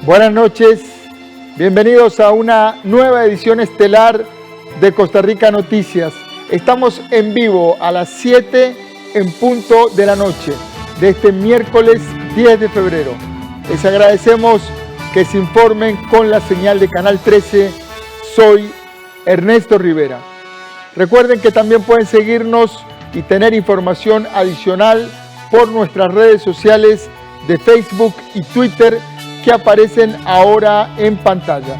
Buenas noches, bienvenidos a una nueva edición estelar de Costa Rica Noticias. Estamos en vivo a las 7 en punto de la noche de este miércoles 10 de febrero. Les agradecemos que se informen con la señal de Canal 13. Soy Ernesto Rivera. Recuerden que también pueden seguirnos y tener información adicional por nuestras redes sociales de Facebook y Twitter que aparecen ahora en pantalla.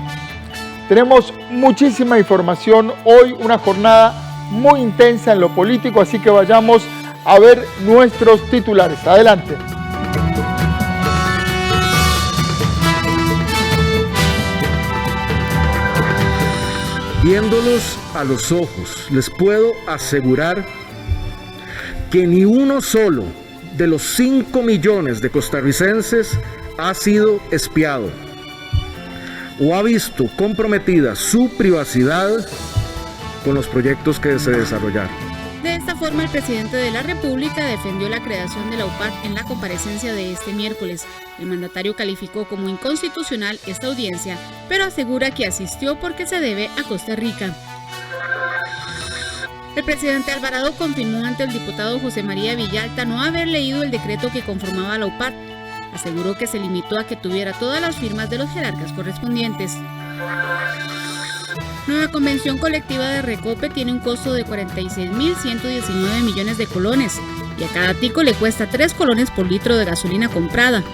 Tenemos muchísima información hoy, una jornada muy intensa en lo político, así que vayamos a ver nuestros titulares. Adelante. Viéndolos a los ojos, les puedo asegurar que ni uno solo de los 5 millones de costarricenses ha sido espiado o ha visto comprometida su privacidad con los proyectos que se desarrollaron. De esta forma, el presidente de la República defendió la creación de la UPAD en la comparecencia de este miércoles. El mandatario calificó como inconstitucional esta audiencia, pero asegura que asistió porque se debe a Costa Rica. El presidente Alvarado confirmó ante el diputado José María Villalta no haber leído el decreto que conformaba la UPAD. Aseguró que se limitó a que tuviera todas las firmas de los jerarcas correspondientes. Nueva convención colectiva de Recope tiene un costo de 46.119 millones de colones y a cada tico le cuesta 3 colones por litro de gasolina comprada.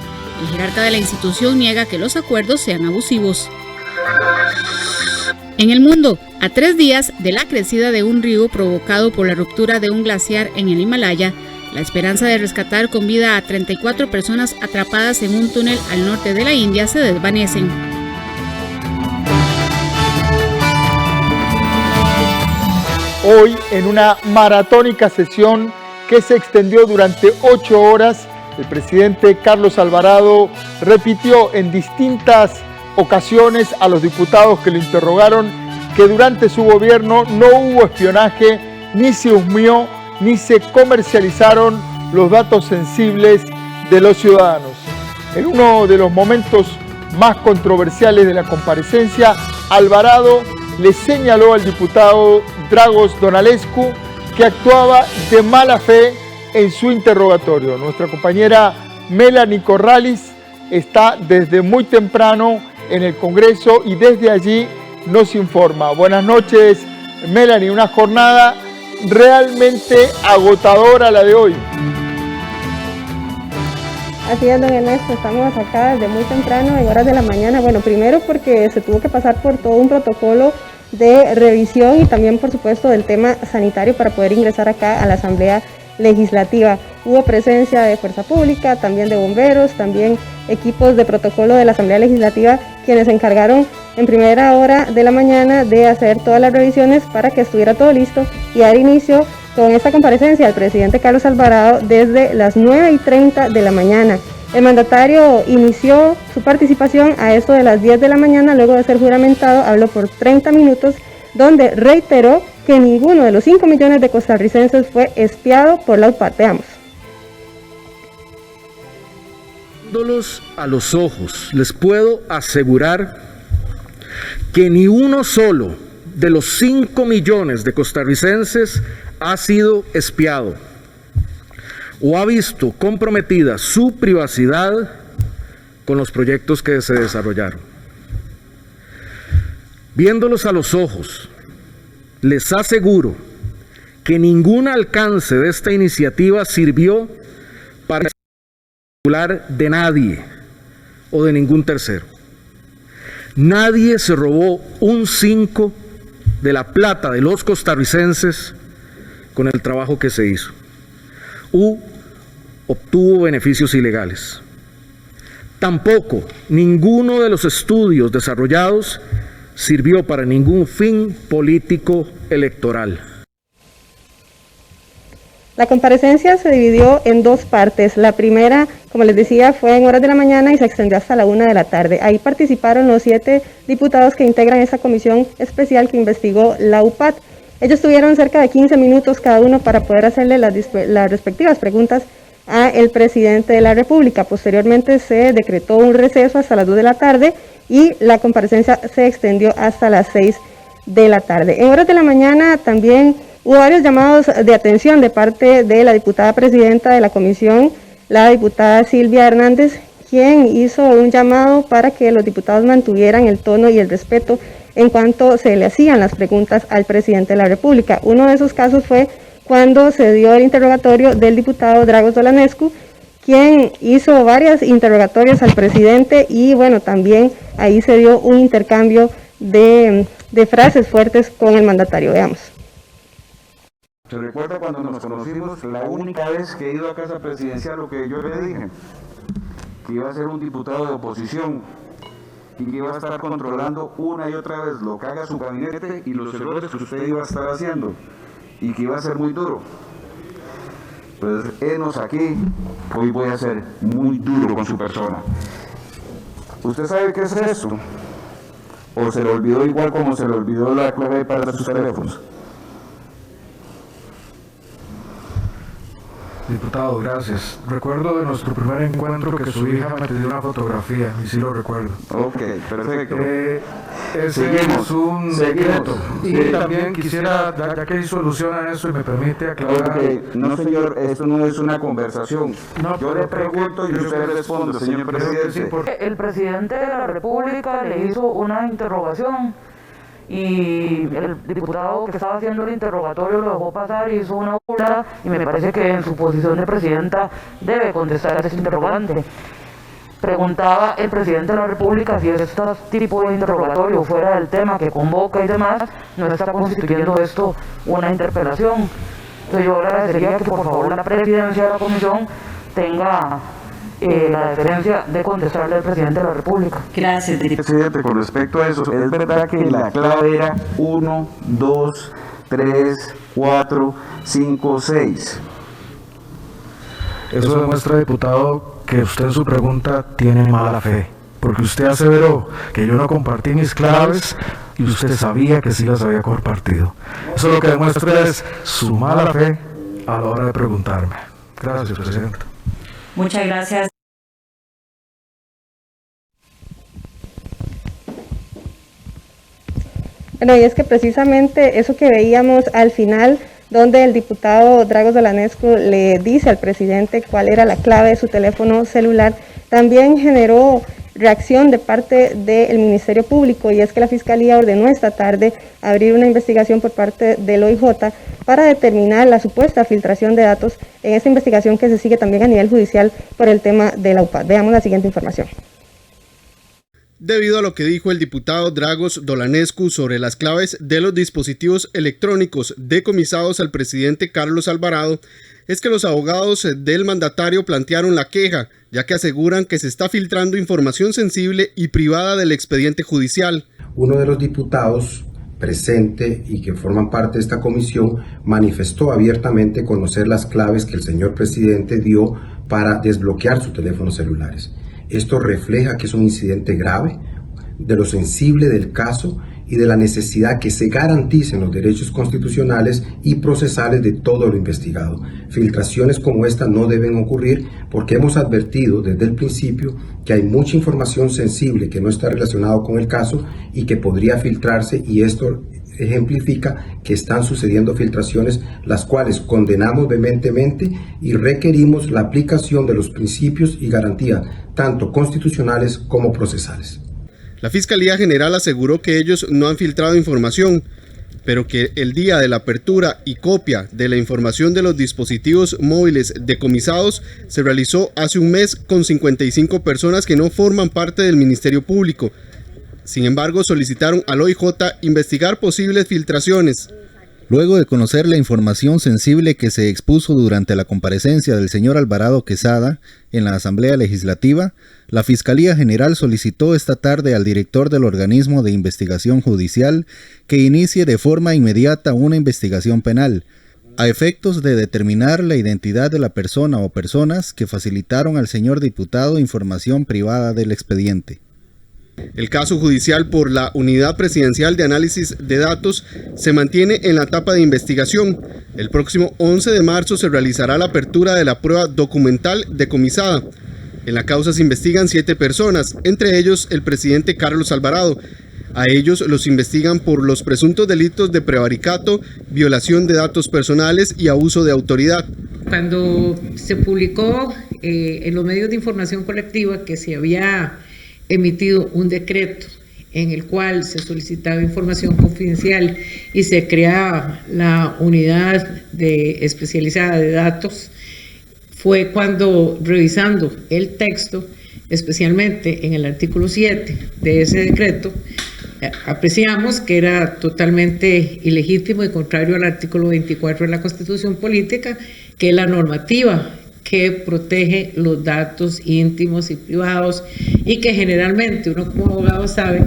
El jerarca de la institución niega que los acuerdos sean abusivos. En el mundo, a 3 días de la crecida de un río provocado por la ruptura de un glaciar en el Himalaya, la esperanza de rescatar con vida a 34 personas atrapadas en un túnel al norte de la India se desvanecen. Hoy, en una maratónica sesión que se extendió durante 8 horas, el presidente Carlos Alvarado repitió en distintas ocasiones a los diputados que lo interrogaron que durante su gobierno no hubo espionaje, ni se husmeó, ni se comercializaron los datos sensibles de los ciudadanos. En uno de los momentos más controversiales de la comparecencia, Alvarado le señaló al diputado Dragos Donalescu que actuaba de mala fe en su interrogatorio. Nuestra compañera Melanie Corrales está desde muy temprano en el Congreso y desde allí nos informa. Buenas noches, Melanie, una jornada realmente agotadora la de hoy. Así es, don Ernesto, estamos acá desde muy temprano, en horas de la mañana. Bueno, primero porque se tuvo que pasar por todo un protocolo de revisión y también, por supuesto, del tema sanitario para poder ingresar acá a la Asamblea Legislativa. Hubo presencia de Fuerza Pública, también de bomberos, también equipos de protocolo de la Asamblea Legislativa, quienes se encargaron en primera hora de la mañana de hacer todas las revisiones para que estuviera todo listo y dar inicio con esta comparecencia al presidente Carlos Alvarado desde las 9:30 de la mañana. El mandatario inició su participación a eso de las 10 de la mañana, luego de ser juramentado, habló por 30 minutos, donde reiteró que ninguno de los 5 millones de costarricenses fue espiado por la UPAD. Veamos. Viéndolos a los ojos, les puedo asegurar que ni uno solo de los 5 millones de costarricenses ha sido espiado o ha visto comprometida su privacidad con los proyectos que se desarrollaron. Viéndolos a los ojos, les aseguro que ningún alcance de esta iniciativa sirvió para hablar de nadie o de ningún tercero. Nadie se robó un 5 de la plata de los costarricenses con el trabajo que se hizo u obtuvo beneficios ilegales. Tampoco ninguno de los estudios desarrollados sirvió para ningún fin político electoral. La comparecencia se dividió en 2 partes. La primera, como les decía, fue en horas de la mañana y se extendió hasta la 1 de la tarde. Ahí participaron los 7 diputados que integran esa comisión especial que investigó la UPAD. Ellos tuvieron cerca de 15 minutos cada uno para poder hacerle las respectivas preguntas a el presidente de la República. Posteriormente se decretó un receso hasta las 2 de la tarde y la comparecencia se extendió hasta las 6 de la tarde. En horas de la mañana también hubo varios llamados de atención de parte de la diputada presidenta de la comisión, la diputada Silvia Hernández, quien hizo un llamado para que los diputados mantuvieran el tono y el respeto en cuanto se le hacían las preguntas al presidente de la República. Uno de esos casos fue cuando se dio el interrogatorio del diputado Dragos Dolanescu, quien hizo varias interrogatorias al presidente y bueno, también ahí se dio un intercambio de frases fuertes con el mandatario. Veamos. ¿Se recuerda cuando nos conocimos? La única vez que he ido a casa presidencial, lo que yo le dije, que iba a ser un diputado de oposición y que iba a estar controlando una y otra vez lo que haga su gabinete y los errores que usted iba a estar haciendo y que iba a ser muy duro. Pues enos aquí, hoy voy a ser muy duro con su persona. ¿Usted sabe qué es esto? ¿O se le olvidó igual como se le olvidó la clave para sus teléfonos? Diputado, gracias. Recuerdo de nuestro primer encuentro que su hija me pidió una fotografía, y sí lo recuerdo. Ok, perfecto. Ese es un secreto. Y también quisiera, ya que hizo alusión a eso y me permite aclarar... No, señor, esto no es una conversación. No, yo le pregunto y usted responde, señor presidente. El presidente de la República le hizo una interrogación y el diputado que estaba haciendo el interrogatorio lo dejó pasar y hizo una burla, y me parece que en su posición de presidenta debe contestar a ese interrogante. Preguntaba el presidente de la República si este tipo de interrogatorio fuera del tema que convoca y demás, no está constituyendo esto una interpelación. Entonces yo agradecería que por favor la presidencia de la comisión tenga la deferencia de contestarle al presidente de la República. Gracias, presidente. Con respecto a eso, es verdad que la clave era 1, 2, 3, 4, 5, 6. Eso demuestra, diputado, que usted en su pregunta tiene mala fe, porque usted aseveró que yo no compartí mis claves y usted sabía que sí las había compartido. Eso lo que demuestra es su mala fe a la hora de preguntarme. Gracias, presidente. Muchas gracias. Bueno, y es que precisamente eso que veíamos al final, donde el diputado Dragos Dolanescu le dice al presidente cuál era la clave de su teléfono celular, también generó reacción de parte del Ministerio Público, y es que la Fiscalía ordenó esta tarde abrir una investigación por parte del OIJ para determinar la supuesta filtración de datos en esta investigación que se sigue también a nivel judicial por el tema de la UPAD. Veamos la siguiente información. Debido a lo que dijo el diputado Dragos Dolanescu sobre las claves de los dispositivos electrónicos decomisados al presidente Carlos Alvarado, es que los abogados del mandatario plantearon la queja, ya que aseguran que se está filtrando información sensible y privada del expediente judicial. Uno de los diputados presente y que forman parte de esta comisión manifestó abiertamente conocer las claves que el señor presidente dio para desbloquear sus teléfonos celulares. Esto refleja que es un incidente grave, de lo sensible del caso y de la necesidad que se garanticen los derechos constitucionales y procesales de todo lo investigado. Filtraciones como esta no deben ocurrir porque hemos advertido desde el principio que hay mucha información sensible que no está relacionada con el caso y que podría filtrarse, y esto ejemplifica que están sucediendo filtraciones, las cuales condenamos vehementemente y requerimos la aplicación de los principios y garantías tanto constitucionales como procesales. La Fiscalía General aseguró que ellos no han filtrado información, pero que el día de la apertura y copia de la información de los dispositivos móviles decomisados se realizó hace un mes con 55 personas que no forman parte del Ministerio Público. Sin embargo, solicitaron al OIJ investigar posibles filtraciones. Luego de conocer la información sensible que se expuso durante la comparecencia del señor Alvarado Quesada en la Asamblea Legislativa, la Fiscalía General solicitó esta tarde al director del organismo de investigación judicial que inicie de forma inmediata una investigación penal, a efectos de determinar la identidad de la persona o personas que facilitaron al señor diputado información privada del expediente. El caso judicial por la Unidad Presidencial de Análisis de Datos se mantiene en la etapa de investigación. El próximo 11 de marzo se realizará la apertura de la prueba documental decomisada. En la causa se investigan 7 personas, entre ellos el presidente Carlos Alvarado. A ellos los investigan por los presuntos delitos de prevaricato, violación de datos personales y abuso de autoridad. Cuando se publicó en los medios de información colectiva que se había emitido un decreto en el cual se solicitaba información confidencial y se creaba la unidad especializada de datos, fue cuando, revisando el texto, especialmente en el artículo 7 de ese decreto, apreciamos que era totalmente ilegítimo y contrario al artículo 24 de la Constitución Política, que es la normativa que protege los datos íntimos y privados, y que generalmente uno como abogado sabe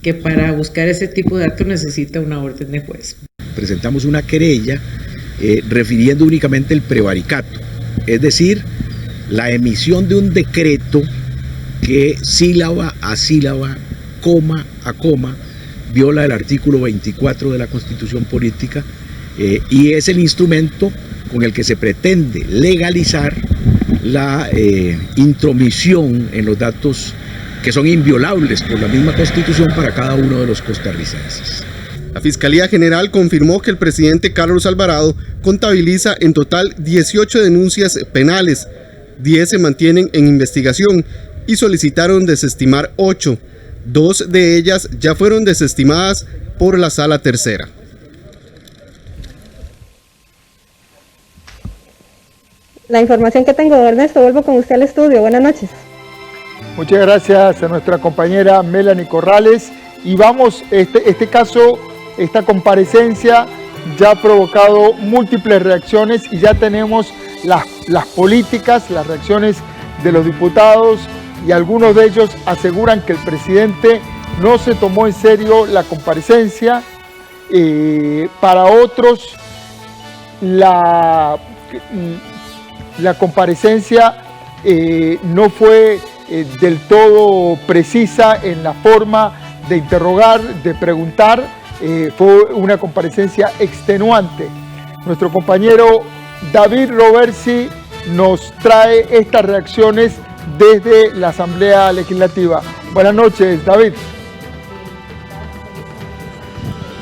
que para buscar ese tipo de datos necesita una orden de juez. Presentamos una querella refiriendo únicamente el prevaricato, es decir, la emisión de un decreto que sílaba a sílaba, coma a coma, viola el artículo 24 de la Constitución Política y es el instrumento con el que se pretende legalizar la intromisión en los datos que son inviolables por la misma Constitución para cada uno de los costarricenses. La Fiscalía General confirmó que el presidente Carlos Alvarado contabiliza en total 18 denuncias penales, 10 se mantienen en investigación y solicitaron desestimar 8. 2 de ellas ya fueron desestimadas por la Sala Tercera. La información que tengo, Ernesto, vuelvo con usted al estudio. Buenas noches. Muchas gracias a nuestra compañera Melanie Corrales. Y vamos, este caso, esta comparecencia ya ha provocado múltiples reacciones y ya tenemos las políticas, las reacciones de los diputados, y algunos de ellos aseguran que el presidente no se tomó en serio la comparecencia. Para otros, la comparecencia no fue del todo precisa en la forma de interrogar, de preguntar, fue una comparecencia extenuante. Nuestro compañero David Roversi nos trae estas reacciones desde la Asamblea Legislativa. Buenas noches, David.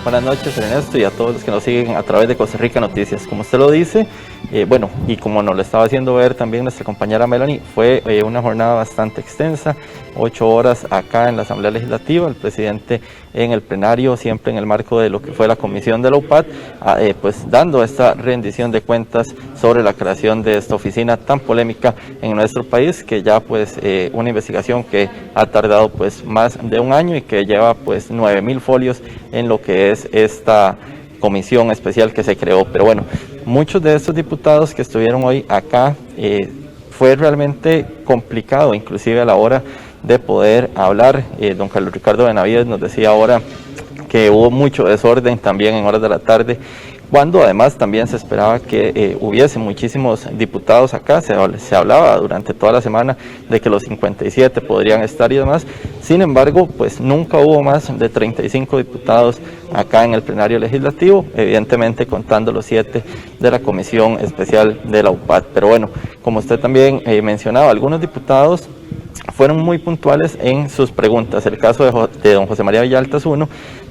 Buenas noches, Ernesto, y a todos los que nos siguen a través de Costa Rica Noticias. Como usted lo dice, bueno, y como nos lo estaba haciendo ver también nuestra compañera Melanie, fue una jornada bastante extensa, 8 horas acá en la Asamblea Legislativa, el presidente en el plenario, siempre en el marco de lo que fue la comisión de la UPAD, pues dando esta rendición de cuentas sobre la creación de esta oficina tan polémica en nuestro país, que ya pues una investigación que ha tardado pues más de un año y que lleva pues 9.000 folios en lo que es esta comisión especial que se creó. Pero bueno, muchos de estos diputados que estuvieron hoy acá, fue realmente complicado, inclusive a la hora de poder hablar. Don Carlos Ricardo Benavides nos decía ahora que hubo mucho desorden también en horas de la tarde, cuando además también se esperaba que hubiese muchísimos diputados acá. Se hablaba durante toda la semana de que los 57 podrían estar y demás. Sin embargo, pues nunca hubo más de 35 diputados acá en el plenario legislativo, evidentemente contando los 7 de la comisión especial de la UPAD. Pero bueno, como usted también mencionaba, algunos diputados fueron muy puntuales en sus preguntas. El caso de don José María Villaltas I,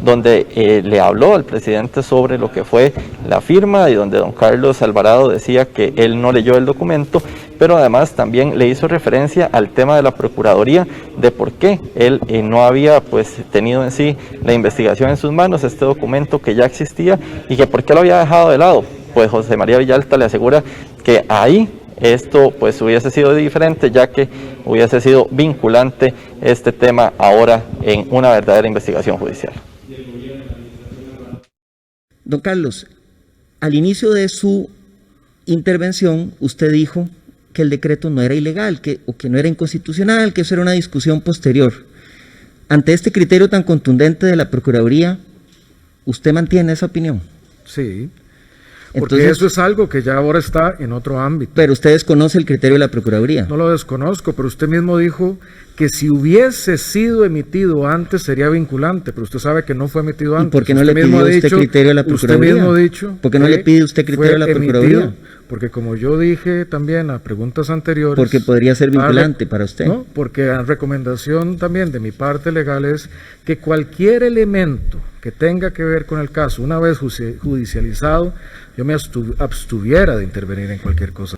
donde le habló al presidente sobre lo que fue la firma y donde don Carlos Alvarado decía que él no leyó el documento, pero además también le hizo referencia al tema de la Procuraduría, de por qué él no había pues tenido en sí la investigación en sus manos, este documento que ya existía, y que por qué lo había dejado de lado. Pues José María Villalta le asegura que ahí esto pues hubiese sido diferente, ya que hubiese sido vinculante este tema ahora en una verdadera investigación judicial. Don Carlos, al inicio de su intervención usted dijo que el decreto no era ilegal, que no era inconstitucional, que eso era una discusión posterior. Ante este criterio tan contundente de la Procuraduría, ¿usted mantiene esa opinión? Sí, Porque Entonces, eso es algo que ya ahora está en otro ámbito. Pero usted desconoce el criterio de la Procuraduría. No lo desconozco, pero usted mismo dijo que si hubiese sido emitido antes sería vinculante, pero usted sabe que no fue emitido antes. ¿Y por qué no le pidió usted criterio a la Procuraduría? Usted mismo ha dicho. ¿Por qué no le pide usted criterio a la Procuraduría? Porque como yo dije también a preguntas anteriores. Porque podría ser vinculante para usted. No, porque la recomendación también de mi parte legal es que cualquier elemento que tenga que ver con el caso, una vez judicializado, yo me abstuviera de intervenir en cualquier cosa.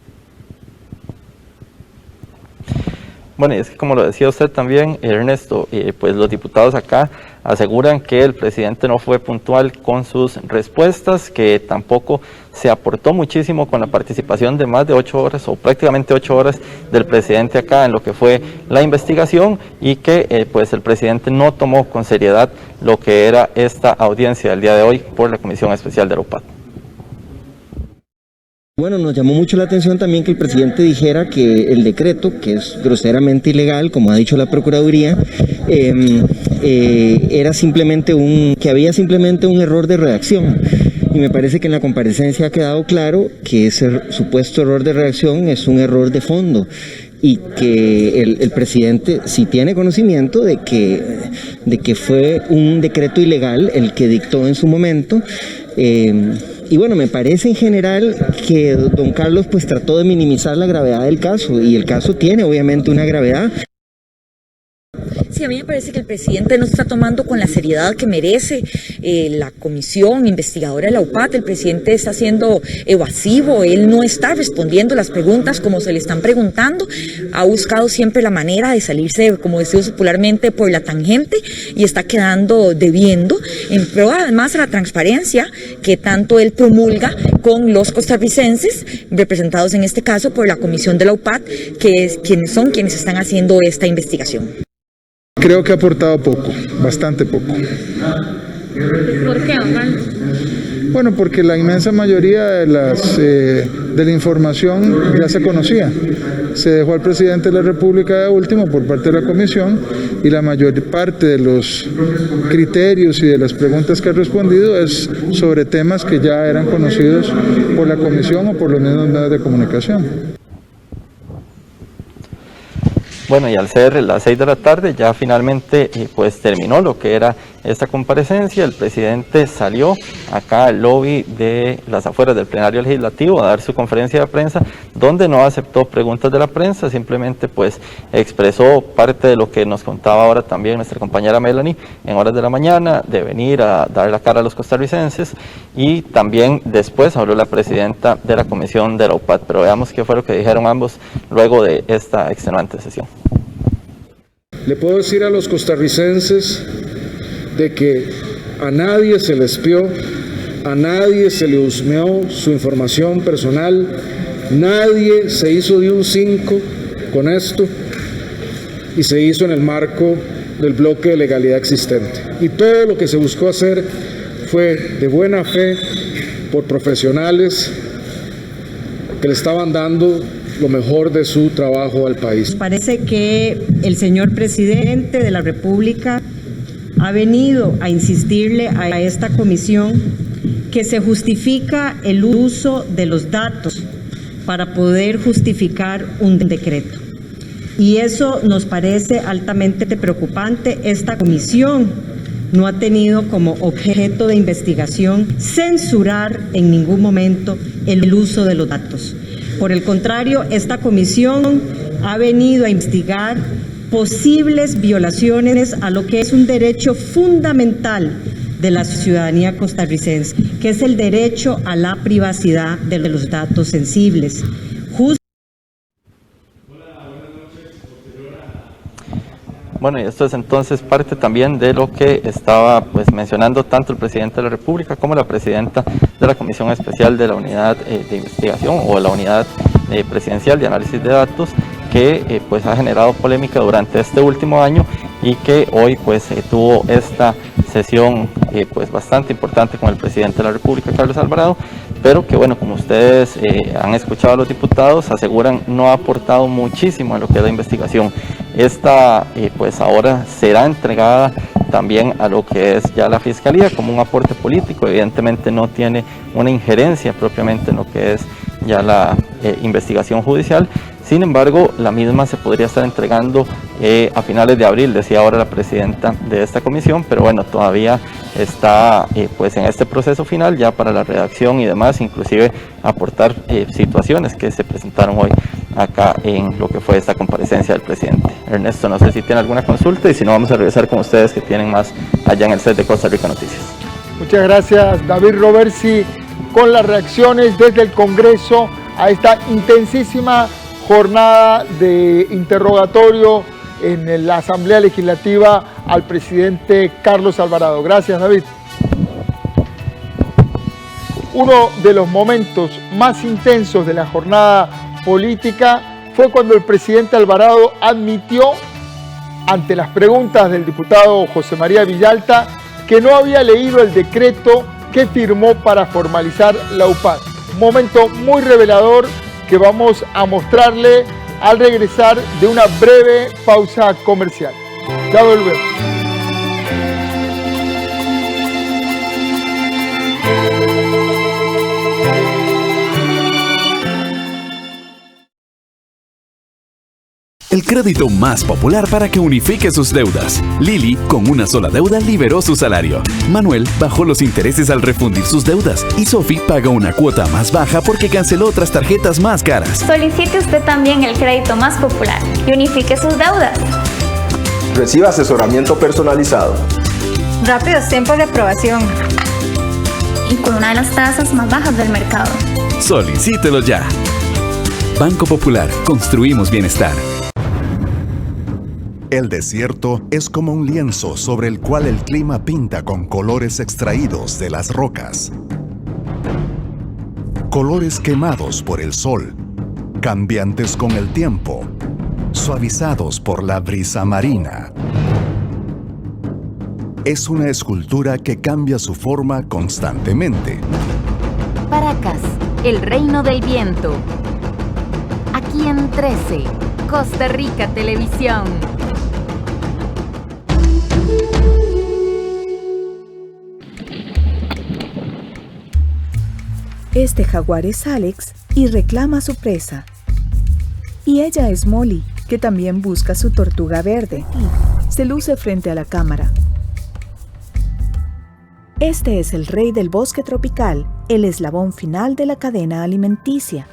Bueno, y es que como lo decía usted también, Ernesto, pues los diputados acá aseguran que el presidente no fue puntual con sus respuestas, que tampoco se aportó muchísimo con la participación de más de 8 horas o prácticamente 8 horas del presidente acá en lo que fue la investigación y que pues el presidente no tomó con seriedad lo que era esta audiencia del día de hoy por la Comisión Especial de la UPAT. Bueno, nos llamó mucho la atención también que el presidente dijera que el decreto, que es groseramente ilegal, como ha dicho la Procuraduría, era simplemente que había simplemente un error de redacción. Y me parece que en la comparecencia ha quedado claro que ese supuesto error de redacción es un error de fondo y que el presidente sí tiene conocimiento de que fue un decreto ilegal el que dictó en su momento. Y bueno, me parece en general que don Carlos pues trató de minimizar la gravedad del caso, y el caso tiene obviamente una gravedad. Sí, a mí me parece que el presidente no está tomando con la seriedad que merece la comisión investigadora de la UPAT. El presidente está siendo evasivo, él no está respondiendo las preguntas como se le están preguntando, ha buscado siempre la manera de salirse, como decimos popularmente, por la tangente, y está quedando debiendo, en prueba además de la transparencia que tanto él promulga con los costarricenses, representados en este caso por la comisión de la UPAT, que es quienes están haciendo esta investigación. Creo que ha aportado poco, bastante poco. ¿Por qué, don Carlos? Bueno, porque la inmensa mayoría de la información ya se conocía. Se dejó al presidente de la República de último por parte de la comisión, y la mayor parte de los criterios y de las preguntas que ha respondido es sobre temas que ya eran conocidos por la comisión o por los mismos medios de comunicación. Bueno, y al ser las 6 de la tarde ya finalmente pues terminó lo que era esta comparecencia. El presidente salió acá al lobby de las afueras del plenario legislativo a dar su conferencia de prensa, donde no aceptó preguntas de la prensa, simplemente pues expresó parte de lo que nos contaba ahora también nuestra compañera Melanie en horas de la mañana, de venir a dar la cara a los costarricenses, y también después habló la presidenta de la comisión de la UPAT. Pero veamos qué fue lo que dijeron ambos luego de esta extenuante sesión. Le puedo decir a los costarricenses de que a nadie se le espió, a nadie se le husmeó su información personal, nadie se hizo de un 5 con esto, y se hizo en el marco del bloque de legalidad existente. Y todo lo que se buscó hacer fue de buena fe por profesionales que le estaban dando lo mejor de su trabajo al país. Parece que el señor presidente de la República ha venido a insistirle a esta comisión que se justifica el uso de los datos para poder justificar un decreto. Y eso nos parece altamente preocupante. Esta comisión no ha tenido como objeto de investigación censurar en ningún momento el uso de los datos. Por el contrario, esta comisión ha venido a investigar posibles violaciones a lo que es un derecho fundamental de la ciudadanía costarricense, que es el derecho a la privacidad de los datos sensibles. Bueno, y esto es entonces parte también de lo que estaba pues mencionando tanto el presidente de la República como la presidenta de la Comisión Especial de la Unidad de Investigación o la Unidad Presidencial de Análisis de Datos, que pues ha generado polémica durante este último año y que hoy pues tuvo esta sesión pues bastante importante con el presidente de la República, Carlos Alvarado, pero que bueno, como ustedes han escuchado a los diputados, aseguran no ha aportado muchísimo a lo que es la investigación. Esta pues ahora será entregada también a lo que es ya la Fiscalía como un aporte político. Evidentemente no tiene una injerencia propiamente en lo que es ya la investigación judicial. Sin embargo, la misma se podría estar entregando a finales de abril, decía ahora la presidenta de esta comisión, pero bueno, todavía está pues en este proceso final ya para la redacción y demás, inclusive aportar situaciones que se presentaron hoy acá en lo que fue esta comparecencia del presidente. Ernesto, no sé si tiene alguna consulta y si no vamos a regresar con ustedes que tienen más allá en el set de Costa Rica Noticias. Muchas gracias, David Roversi, con las reacciones desde el Congreso a esta intensísima jornada de interrogatorio en la Asamblea Legislativa al presidente Carlos Alvarado. Gracias, David. Uno de los momentos más intensos de la jornada política fue cuando el presidente Alvarado admitió, ante las preguntas del diputado José María Villalta, que no había leído el decreto que firmó para formalizar la UPAT. Un momento muy revelador que vamos a mostrarle al regresar de una breve pausa comercial. Ya volvemos. El crédito más popular para que unifique sus deudas. Lili, con una sola deuda, liberó su salario. Manuel bajó los intereses al refundir sus deudas. Y Sophie paga una cuota más baja porque canceló otras tarjetas más caras. Solicite usted también el crédito más popular y unifique sus deudas. Reciba asesoramiento personalizado. Rápidos tiempos de aprobación. Y con una de las tasas más bajas del mercado. Solicítelo ya. Banco Popular. Construimos bienestar. El desierto es como un lienzo sobre el cual el clima pinta con colores extraídos de las rocas. Colores quemados por el sol, cambiantes con el tiempo, suavizados por la brisa marina. Es una escultura que cambia su forma constantemente. Paracas, el reino del viento. Aquí en 13, Costa Rica Televisión. Este jaguar es Alex y reclama a su presa. Y ella es Molly, que también busca su tortuga verde. Se luce frente a la cámara. Este es el rey del bosque tropical, el eslabón final de la cadena alimenticia.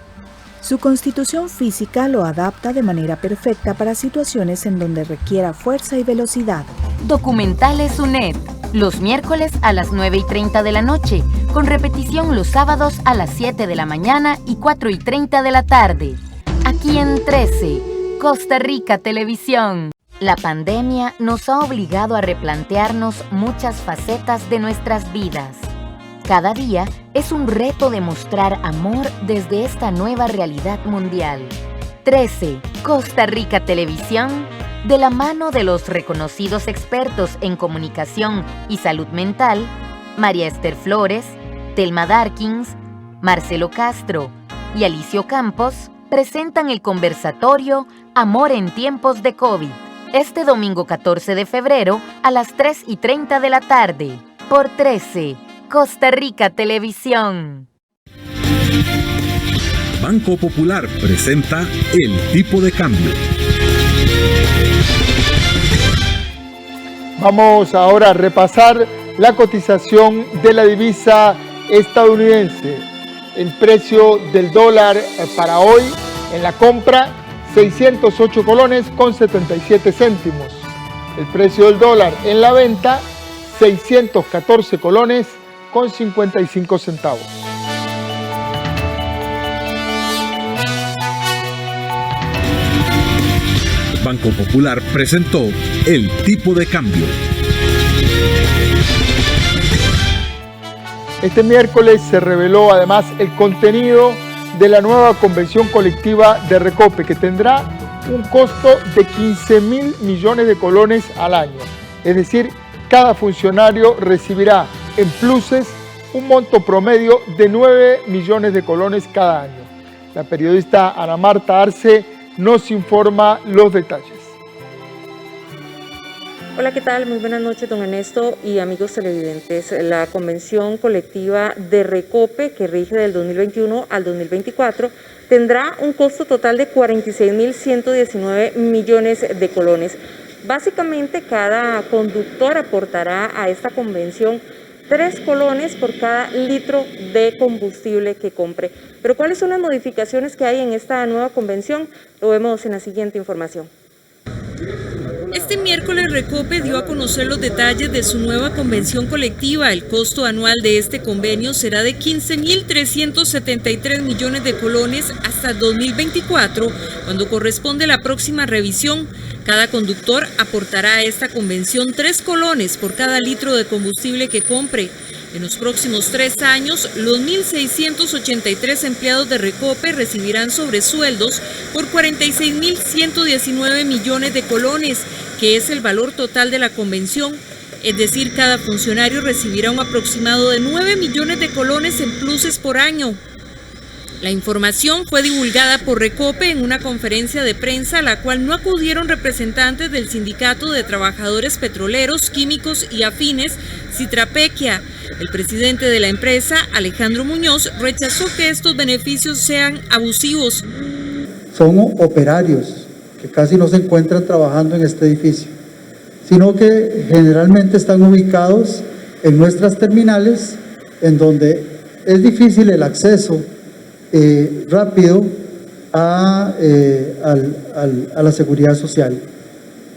Su constitución física lo adapta de manera perfecta para situaciones en donde requiera fuerza y velocidad. Documentales UNED, los miércoles a las 9:30 de la noche, con repetición los sábados a las 7 de la mañana y 4:30 de la tarde. Aquí en 13, Costa Rica Televisión. La pandemia nos ha obligado a replantearnos muchas facetas de nuestras vidas. Cada día es un reto de mostrar amor desde esta nueva realidad mundial. 13, Costa Rica Televisión, de la mano de los reconocidos expertos en comunicación y salud mental, María Esther Flores, Telma Darkins, Marcelo Castro y Alicio Campos, presentan el conversatorio Amor en tiempos de COVID, este domingo 14 de febrero a las 3:30 de la tarde, por 13, Costa Rica Televisión. Banco Popular presenta el tipo de cambio. Vamos ahora a repasar la cotización de la divisa estadounidense. El precio del dólar para hoy en la compra, 608 colones con 77 céntimos. El precio del dólar en la venta, 614 colones con 55 centavos. Banco Popular presentó el tipo de cambio. Este miércoles se reveló además el contenido de la nueva convención colectiva de Recope, que tendrá un costo de 15.000 millones de colones al año. Es decir, cada funcionario recibirá en pluses un monto promedio de 9 millones de colones cada año. La periodista Ana Marta Arce nos informa los detalles. Hola, ¿qué tal? Muy buenas noches, don Ernesto y amigos televidentes. La convención colectiva de Recope, que rige del 2021 al 2024, tendrá un costo total de 46.119 millones de colones. Básicamente, cada conductor aportará a esta convención 3 colones por cada litro de combustible que compre. Pero ¿cuáles son las modificaciones que hay en esta nueva convención? Lo vemos en la siguiente información. Este miércoles Recope dio a conocer los detalles de su nueva convención colectiva. El costo anual de este convenio será de 15.373 millones de colones hasta 2024, cuando corresponde la próxima revisión. Cada conductor aportará a esta convención 3 colones por cada litro de combustible que compre. En los próximos 3 años, los 1.683 empleados de Recope recibirán sobresueldos por 46.119 millones de colones, que es el valor total de la convención. Es decir, cada funcionario recibirá un aproximado de 9 millones de colones en pluses por año. La información fue divulgada por Recope en una conferencia de prensa a la cual no acudieron representantes del Sindicato de Trabajadores Petroleros, Químicos y Afines, Citrapequia. El presidente de la empresa, Alejandro Muñoz, rechazó que estos beneficios sean abusivos. Son operarios que casi no se encuentran trabajando en este edificio, sino que generalmente están ubicados en nuestras terminales, en donde es difícil el acceso rápido a la seguridad social.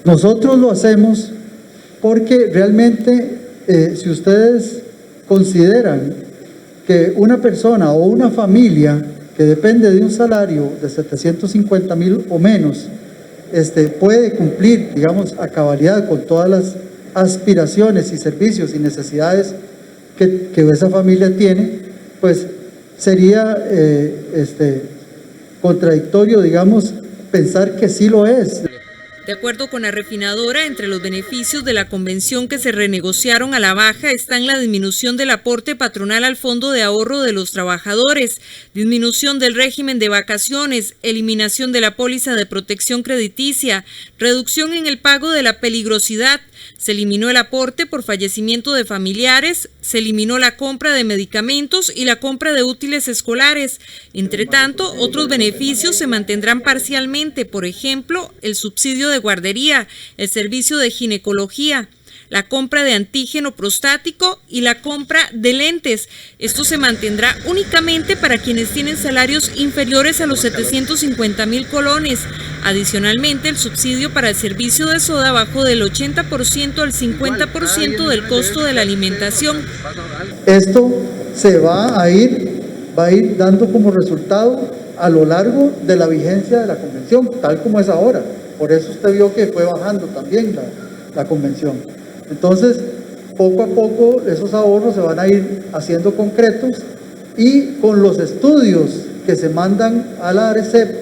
Nosotros lo hacemos porque realmente, si ustedes consideran que una persona o una familia que depende de un salario de 750.000 o menos, puede cumplir, digamos, a cabalidad con todas las aspiraciones y servicios y necesidades que esa familia tiene, pues sería contradictorio, digamos, pensar que sí lo es. De acuerdo con la refinadora, entre los beneficios de la convención que se renegociaron a la baja están la disminución del aporte patronal al fondo de ahorro de los trabajadores, disminución del régimen de vacaciones, eliminación de la póliza de protección crediticia, reducción en el pago de la peligrosidad, se eliminó el aporte por fallecimiento de familiares, se eliminó la compra de medicamentos y la compra de útiles escolares. Entre tanto, otros beneficios se mantendrán parcialmente, por ejemplo, el subsidio de guardería, el servicio de ginecología, la compra de antígeno prostático y la compra de lentes. Esto se mantendrá únicamente para quienes tienen salarios inferiores a los 750.000 colones. Adicionalmente, el subsidio para el servicio de soda bajó del 80% al 50% del costo de la alimentación. Esto se va a ir dando como resultado a lo largo de la vigencia de la convención, tal como es ahora. Por eso usted vio que fue bajando también la convención. Entonces, poco a poco esos ahorros se van a ir haciendo concretos, y con los estudios que se mandan a la ARECEP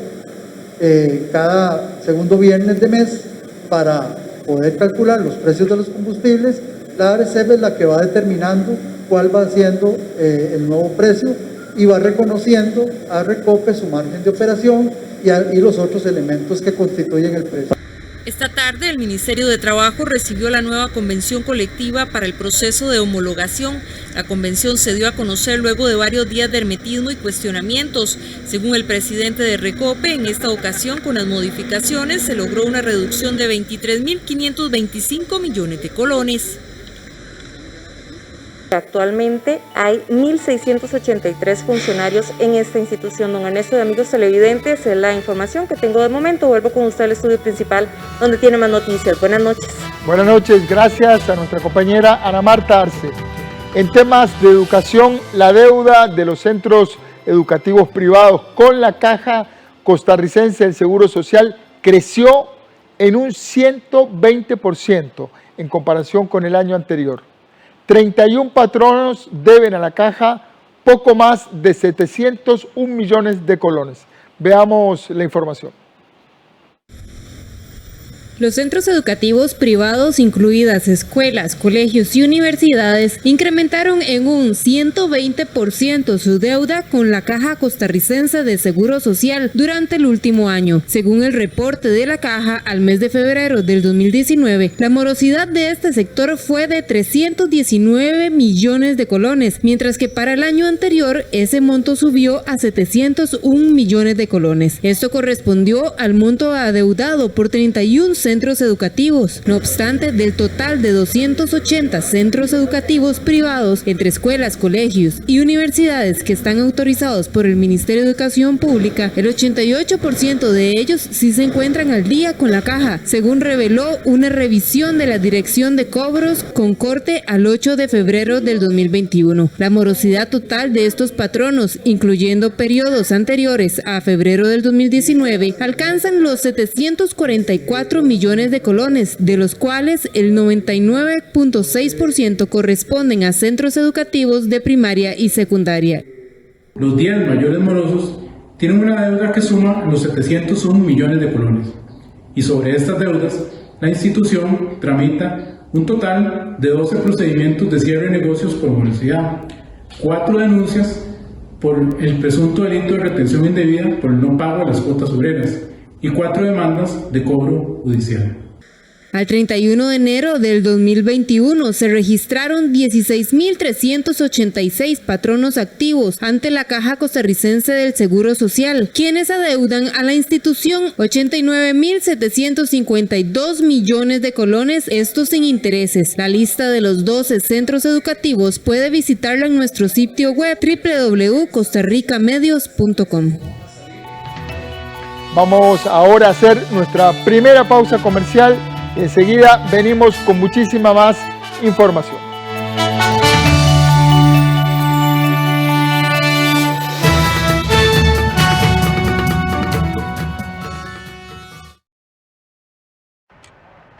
cada segundo viernes de mes para poder calcular los precios de los combustibles, la ARECEP es la que va determinando cuál va siendo el nuevo precio y va reconociendo a Recope su margen de operación y los otros elementos que constituyen el precio. Esta tarde, el Ministerio de Trabajo recibió la nueva convención colectiva para el proceso de homologación. La convención se dio a conocer luego de varios días de hermetismo y cuestionamientos. Según el presidente de Recope, en esta ocasión, con las modificaciones, se logró una reducción de 23.525 millones de colones. Actualmente hay 1.683 funcionarios en esta institución. Don Ernesto, de amigos televidentes, es la información que tengo de momento. Vuelvo con usted al estudio principal, donde tiene más noticias. Buenas noches. Buenas noches, gracias a nuestra compañera Ana Marta Arce. En temas de educación, la deuda de los centros educativos privados con la Caja Costarricense del Seguro Social creció en un 120% en comparación con el año anterior. 31 patronos deben a la Caja poco más de 701 millones de colones. Veamos la información. Los centros educativos privados, incluidas escuelas, colegios y universidades, incrementaron en un 120% su deuda con la Caja Costarricense de Seguro Social durante el último año. Según el reporte de la Caja, al mes de febrero del 2019, la morosidad de este sector fue de 319 millones de colones, mientras que para el año anterior ese monto subió a 701 millones de colones. Esto correspondió al monto adeudado por 31 centros educativos. No obstante, del total de 280 centros educativos privados entre escuelas, colegios y universidades que están autorizados por el Ministerio de Educación Pública, el 88% de ellos sí se encuentran al día con la Caja, según reveló una revisión de la Dirección de Cobros con corte al 8 de febrero del 2021. La morosidad total de estos patronos, incluyendo periodos anteriores a febrero del 2019, alcanzan los 744 millones de colones, de los cuales el 99.6% corresponden a centros educativos de primaria y secundaria. Los 10 mayores morosos tienen una deuda que suma los 701 millones de colones, y sobre estas deudas la institución tramita un total de 12 procedimientos de cierre de negocios por morosidad, 4 denuncias por el presunto delito de retención indebida por el no pago de las cuotas obreras y 4 demandas de cobro judicial. Al 31 de enero del 2021 se registraron 16.386 patronos activos ante la Caja Costarricense del Seguro Social, quienes adeudan a la institución 89.752 millones de colones, estos sin intereses. La lista de los 12 centros educativos puede visitarla en nuestro sitio web www.costarricamedios.com. Vamos ahora a hacer nuestra primera pausa comercial. Enseguida venimos con muchísima más información.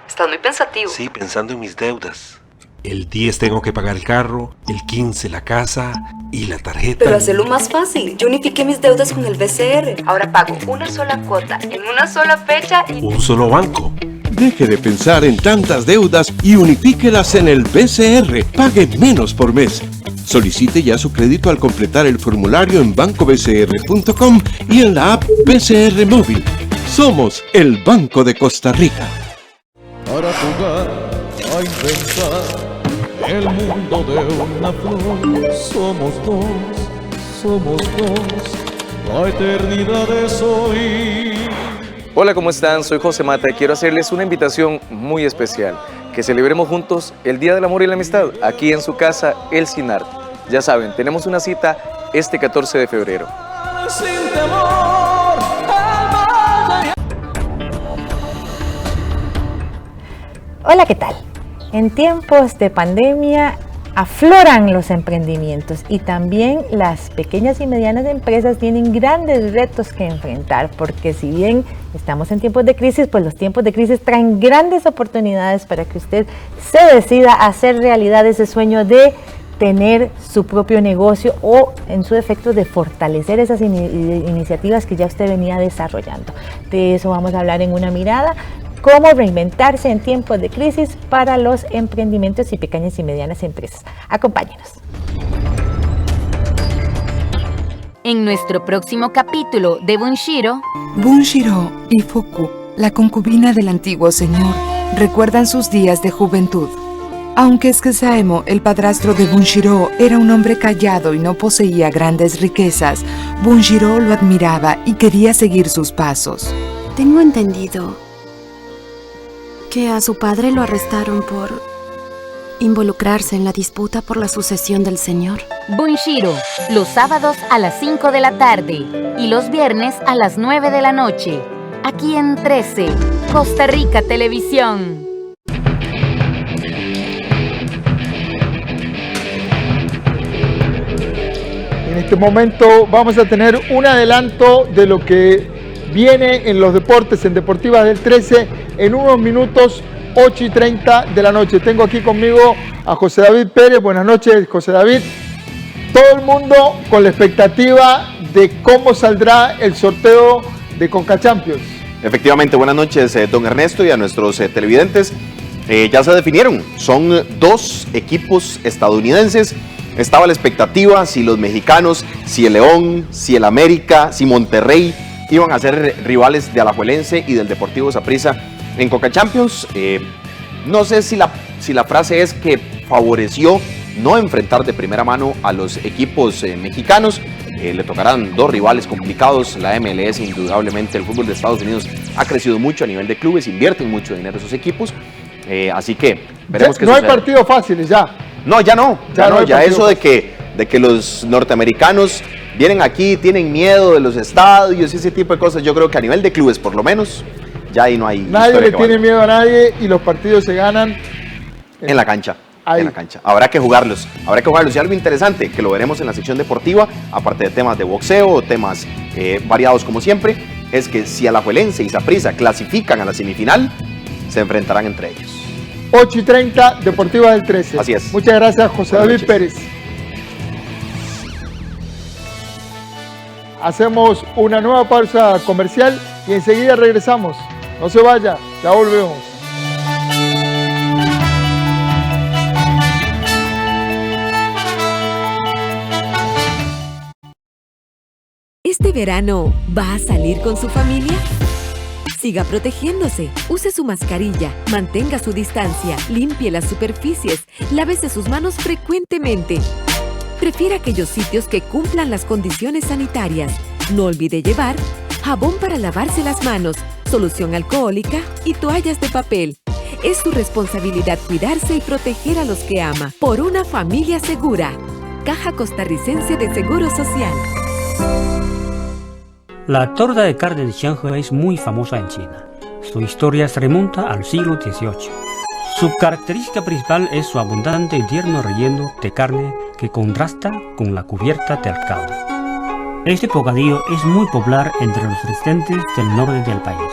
Estás muy pensativo. Sí, pensando en mis deudas. El 10 tengo que pagar el carro, el 15 la casa y la tarjeta. Pero hacerlo más fácil. Yo unifiqué mis deudas con el BCR. Ahora pago una sola cuota en una sola fecha y... Un solo banco. Deje de pensar en tantas deudas y unifíquelas en el BCR. Pague menos por mes. Solicite ya su crédito al completar el formulario en bancobcr.com y en la app BCR Móvil. Somos el Banco de Costa Rica. Para jugar a inventar el mundo de una flor, somos dos, la eternidad es hoy. Hola, ¿cómo están? Soy José Mata y quiero hacerles una invitación muy especial, que celebremos juntos el Día del Amor y la Amistad, aquí en su casa, El Cinar. Ya saben, tenemos una cita este 14 de febrero. Sin temor. Hola, ¿qué tal? En tiempos de pandemia afloran los emprendimientos y también las pequeñas y medianas empresas tienen grandes retos que enfrentar, porque si bien estamos en tiempos de crisis, pues los tiempos de crisis traen grandes oportunidades para que usted se decida a hacer realidad ese sueño de tener su propio negocio o, en su defecto, de fortalecer esas iniciativas que ya usted venía desarrollando. De eso vamos a hablar en una mirada. Cómo reinventarse en tiempos de crisis para los emprendimientos y pequeñas y medianas empresas. Acompáñenos. En nuestro próximo capítulo de Bunshiro y Fuku, la concubina del antiguo señor, recuerdan sus días de juventud. Aunque Eskesaemo, el padrastro de Bunshiro, era un hombre callado y no poseía grandes riquezas, Bunshiro lo admiraba y quería seguir sus pasos. Tengo entendido que a su padre lo arrestaron por involucrarse en la disputa por la sucesión del señor. Bunshiro, los sábados a las 5 de la tarde y los viernes a las 9 de la noche, aquí en 13, Costa Rica Televisión. En este momento vamos a tener un adelanto de lo que viene en los deportes, en Deportivas del 13, en unos minutos, 8:30 de la noche. Tengo aquí conmigo a José David Pérez. Buenas noches, José David. Todo el mundo con la expectativa de cómo saldrá el sorteo de Conca Champions. Efectivamente, buenas noches, don Ernesto, y a nuestros televidentes. Ya se definieron, son 2 equipos estadounidenses. Estaba la expectativa si los mexicanos, si el León, si el América, si Monterrey iban a ser rivales de Alajuelense y del Deportivo Saprissa en Conca Champions. No sé si la frase es que favoreció no enfrentar de primera mano a los equipos mexicanos. Le tocarán 2 rivales complicados. La MLS, indudablemente, el fútbol de Estados Unidos ha crecido mucho a nivel de clubes, invierten mucho dinero esos equipos. Así que veremos qué sucede. No hay partidos fáciles ya. No, ya no. Ya eso de que los norteamericanos vienen aquí, tienen miedo de los estadios y ese tipo de cosas, yo creo que a nivel de clubes, por lo menos, ya ahí no hay. Nadie le tiene miedo a nadie y los partidos se ganan en la cancha. En la cancha. Habrá que jugarlos. Y algo interesante, que lo veremos en la sección deportiva, aparte de temas de boxeo, temas variados como siempre, es que si Alajuelense y Saprissa clasifican a la semifinal, se enfrentarán entre ellos. 8:30, Deportiva del 13. Así es. Muchas gracias, José David Pérez. Hacemos una nueva pausa comercial y enseguida regresamos. No se vaya, ya volvemos. ¿Este verano va a salir con su familia? Siga protegiéndose, use su mascarilla, mantenga su distancia, limpie las superficies, lávese sus manos frecuentemente. Prefiera aquellos sitios que cumplan las condiciones sanitarias. No olvide llevar jabón para lavarse las manos, solución alcohólica y toallas de papel. Es su responsabilidad cuidarse y proteger a los que ama. Por una familia segura. Caja Costarricense de Seguro Social. La torta de carne de Shanghai es muy famosa en China. Su historia se remonta al siglo XVIII. Su característica principal es su abundante y tierno relleno de carne que contrasta con la cubierta del caldo. Este bocadillo es muy popular entre los residentes del norte del país.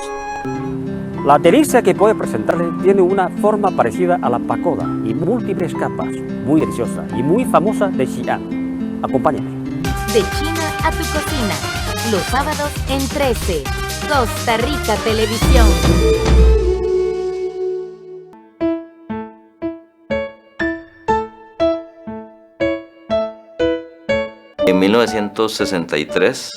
La delicia que puede presentarle tiene una forma parecida a la pagoda y múltiples capas, muy deliciosa y muy famosa de Xi'an. Acompáñame. De China a tu cocina. Los sábados en 13. Costa Rica Televisión. En 1963,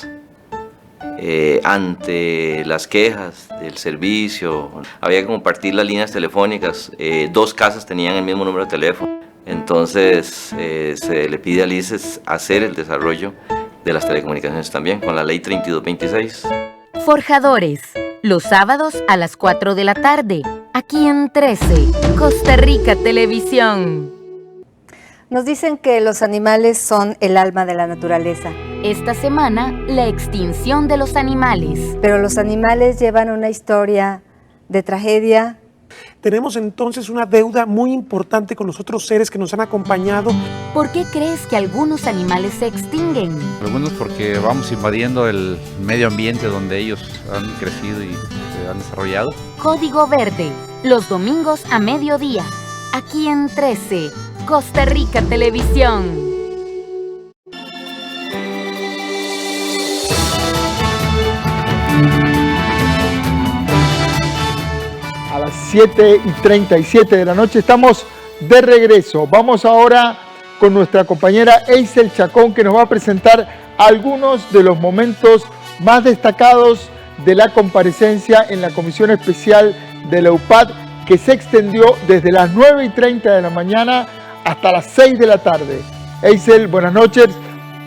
ante las quejas del servicio, había que compartir las líneas telefónicas. 2 casas tenían el mismo número de teléfono. Entonces se le pide a ICES hacer el desarrollo de las telecomunicaciones también, con la ley 3226. Forjadores, los sábados a las 4 de la tarde, aquí en 13, Costa Rica Televisión. Nos dicen que los animales son el alma de la naturaleza. Esta semana, la extinción de los animales. Pero los animales llevan una historia de tragedia. Tenemos entonces una deuda muy importante con los otros seres que nos han acompañado. ¿Por qué crees que algunos animales se extinguen? Algunos porque vamos invadiendo el medio ambiente donde ellos han crecido y se han desarrollado. Código Verde, los domingos a mediodía, aquí en 13, Costa Rica Televisión. A las 7:37 de la noche estamos de regreso. Vamos ahora con nuestra compañera Eisel Chacón, que nos va a presentar algunos de los momentos más destacados de la comparecencia en la Comisión Especial de la UPAD, que se extendió desde las 9:30 de la mañana hasta las 6 de la tarde. Eisel, buenas noches.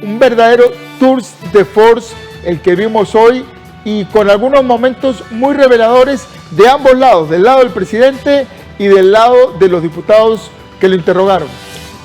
Un verdadero tour de force el que vimos hoy, y con algunos momentos muy reveladores de ambos lados, del lado del presidente y del lado de los diputados que lo interrogaron.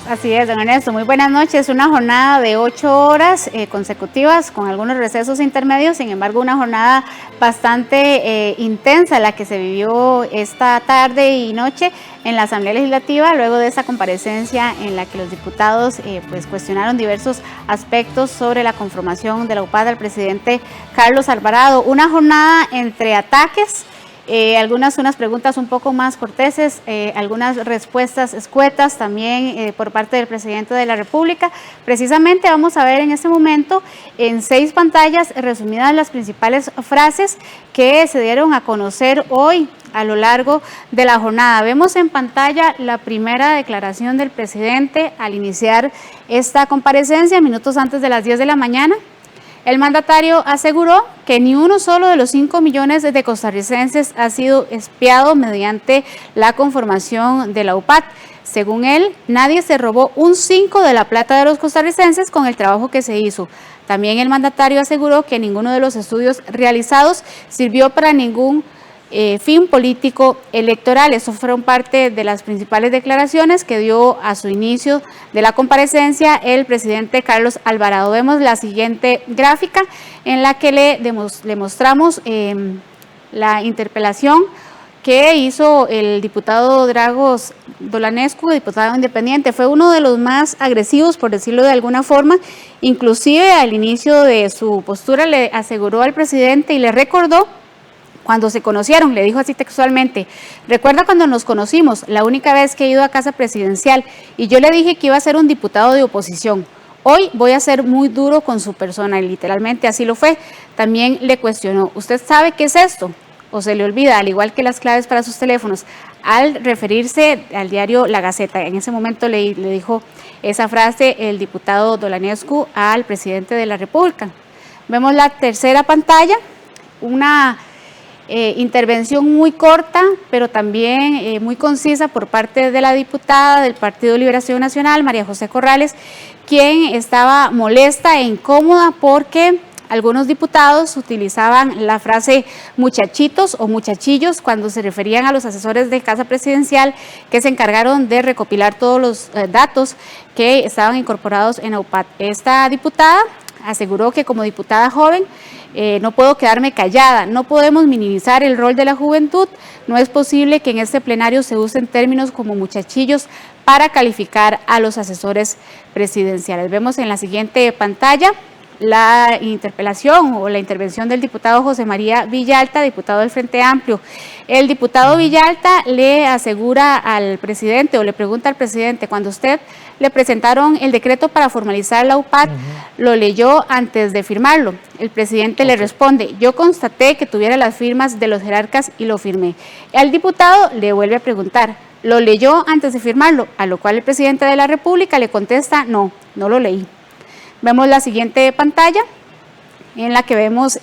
Así es, don Ernesto, muy buenas noches. Una jornada de 8 horas consecutivas con algunos recesos intermedios, sin embargo una jornada bastante intensa la que se vivió esta tarde y noche en la Asamblea Legislativa, luego de esa comparecencia en la que los diputados pues cuestionaron diversos aspectos sobre la conformación de la UPAD al presidente Carlos Alvarado. Una jornada entre ataques unas preguntas un poco más corteses, algunas respuestas escuetas también por parte del presidente de la República. Precisamente vamos a ver en este momento en 6 pantallas resumidas las principales frases que se dieron a conocer hoy a lo largo de la jornada. Vemos en pantalla la primera declaración del presidente al iniciar esta comparecencia, minutos antes de las 10 de la mañana. El mandatario aseguró que ni uno solo de los 5 millones de costarricenses ha sido espiado mediante la conformación de la UPAT. Según él, nadie se robó un 5 de la plata de los costarricenses con el trabajo que se hizo. También el mandatario aseguró que ninguno de los estudios realizados sirvió para ningún fin político electoral. Eso fueron parte de las principales declaraciones que dio a su inicio de la comparecencia el presidente Carlos Alvarado. Vemos la siguiente gráfica en la que le mostramos la interpelación que hizo el diputado Dragos Dolanescu, diputado independiente. Fue uno de los más agresivos, por decirlo de alguna forma. Inclusive al inicio de su postura le aseguró al presidente y le recordó cuando se conocieron, le dijo así textualmente: recuerda cuando nos conocimos, la única vez que he ido a casa presidencial, y yo le dije que iba a ser un diputado de oposición. Hoy voy a ser muy duro con su persona, y literalmente así lo fue. También le cuestionó: ¿usted sabe qué es esto? ¿O se le olvida, al igual que las claves para sus teléfonos? Al referirse al diario La Gaceta, en ese momento le dijo esa frase el diputado Dolanescu al presidente de la República. Vemos la tercera pantalla, una intervención muy corta, pero también muy concisa por parte de la diputada del Partido Liberación Nacional, María José Corrales, quien estaba molesta e incómoda porque algunos diputados utilizaban la frase muchachitos o muchachillos cuando se referían a los asesores de Casa Presidencial que se encargaron de recopilar todos los datos que estaban incorporados en la UPAT. Esta diputada aseguró que como diputada joven no puedo quedarme callada, no podemos minimizar el rol de la juventud, no es posible que en este plenario se usen términos como muchachillos para calificar a los asesores presidenciales. Vemos en la siguiente pantalla la interpelación o la intervención del diputado José María Villalta, diputado del Frente Amplio. El diputado Villalta le asegura al presidente o le pregunta al presidente: cuando usted le presentaron el decreto para formalizar la UPAT, ¿lo leyó antes de firmarlo? El presidente le responde: yo constaté que tuviera las firmas de los jerarcas y lo firmé. El diputado le vuelve a preguntar: ¿lo leyó antes de firmarlo? A lo cual el presidente de la República le contesta: no, no lo leí. Vemos la siguiente pantalla en la que vemos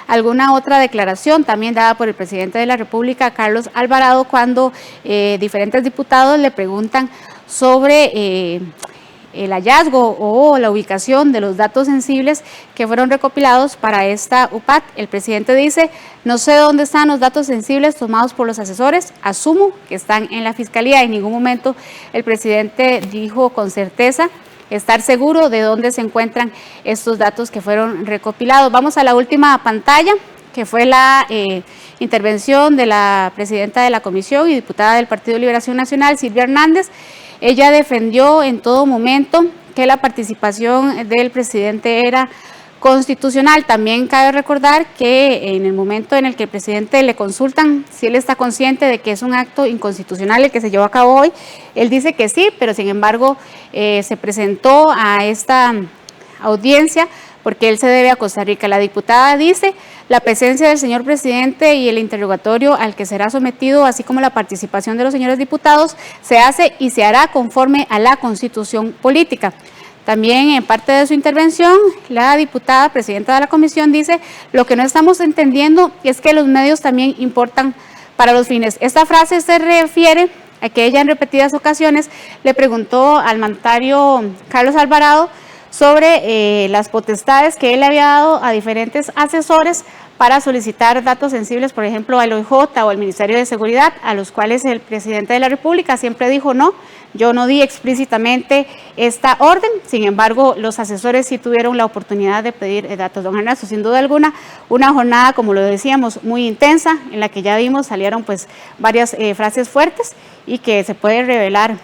alguna otra declaración también dada por el presidente de la República, Carlos Alvarado, cuando diferentes diputados le preguntan sobre el hallazgo o la ubicación de los datos sensibles que fueron recopilados para esta UPAT. El presidente dice: no sé dónde están los datos sensibles tomados por los asesores, asumo que están en la Fiscalía. En ningún momento el presidente dijo con certeza estar seguro de dónde se encuentran estos datos que fueron recopilados. Vamos a la última pantalla, que fue la intervención de la presidenta de la comisión y diputada del Partido Liberación Nacional, Silvia Hernández. Ella defendió en todo momento que la participación del presidente era constitucional. También cabe recordar que en el momento en el que el presidente le consultan si él está consciente de que es un acto inconstitucional el que se llevó a cabo hoy, él dice que sí, pero sin embargo se presentó a esta audiencia porque él se debe a Costa Rica. La diputada dice: la presencia del señor presidente y el interrogatorio al que será sometido, así como la participación de los señores diputados, se hace y se hará conforme a la Constitución política. También en parte de su intervención, la diputada presidenta de la comisión dice: lo que no estamos entendiendo es que los medios también importan para los fines. Esta frase se refiere a que ella en repetidas ocasiones le preguntó al mandatario Carlos Alvarado sobre las potestades que él le había dado a diferentes asesores para solicitar datos sensibles, por ejemplo, al OIJ o al Ministerio de Seguridad, a los cuales el presidente de la República siempre dijo: no, yo no di explícitamente esta orden. Sin embargo, los asesores sí tuvieron la oportunidad de pedir datos. Don Ernesto, sin duda alguna, una jornada, como lo decíamos, muy intensa, en la que ya vimos, salieron pues varias frases fuertes y que se puede revelar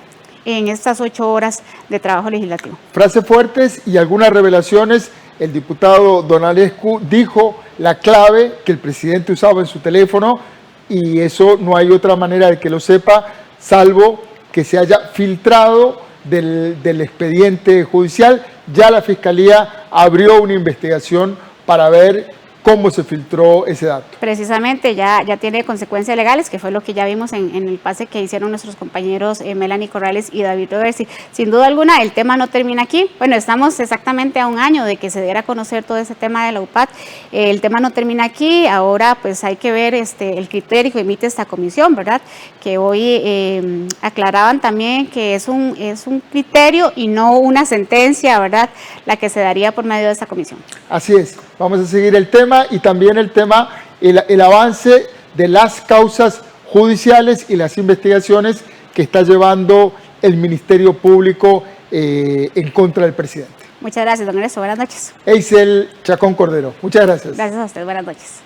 en estas 8 horas de trabajo legislativo. Frases fuertes y algunas revelaciones. El diputado Dolanescu dijo la clave que el presidente usaba en su teléfono y eso no hay otra manera de que lo sepa, salvo que se haya filtrado del expediente judicial. Ya la Fiscalía abrió una investigación para ver cómo se filtró ese dato. Precisamente ya tiene consecuencias legales, que fue lo que ya vimos en el pase que hicieron nuestros compañeros Melanie Corrales y David Roversi. Sin duda alguna, el tema no termina aquí. Bueno, estamos exactamente a un año de que se diera a conocer todo ese tema de la UPAT. El tema no termina aquí. Ahora pues hay que ver el criterio que emite esta comisión, ¿verdad? Que hoy aclaraban también que es un criterio y no una sentencia, ¿verdad? La que se daría por medio de esta comisión. Así es. Vamos a seguir el tema y también el avance de las causas judiciales y las investigaciones que está llevando el Ministerio Público en contra del presidente. Muchas gracias, don Ernesto. Buenas noches. Eisel Chacón Cordero. Muchas gracias. Gracias a usted. Buenas noches.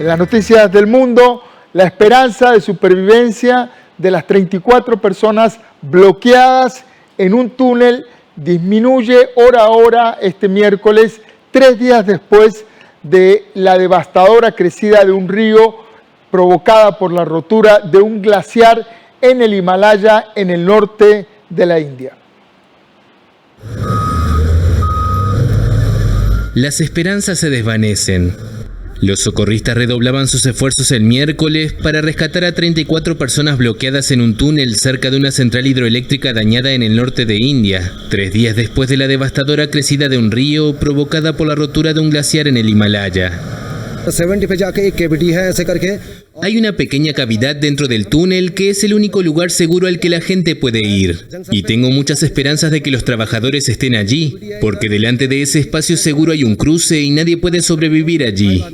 En las noticias del mundo, la esperanza de supervivencia de las 34 personas bloqueadas en un túnel disminuye hora a hora este miércoles, 3 días después de la devastadora crecida de un río provocada por la rotura de un glaciar en el Himalaya, en el norte de la India. Las esperanzas se desvanecen. Los socorristas redoblaban sus esfuerzos el miércoles para rescatar a 34 personas bloqueadas en un túnel cerca de una central hidroeléctrica dañada en el norte de India, 3 días después de la devastadora crecida de un río provocada por la rotura de un glaciar en el Himalaya. Hay una pequeña cavidad dentro del túnel que es el único lugar seguro al que la gente puede ir. Y tengo muchas esperanzas de que los trabajadores estén allí, porque delante de ese espacio seguro hay un cruce y nadie puede sobrevivir allí.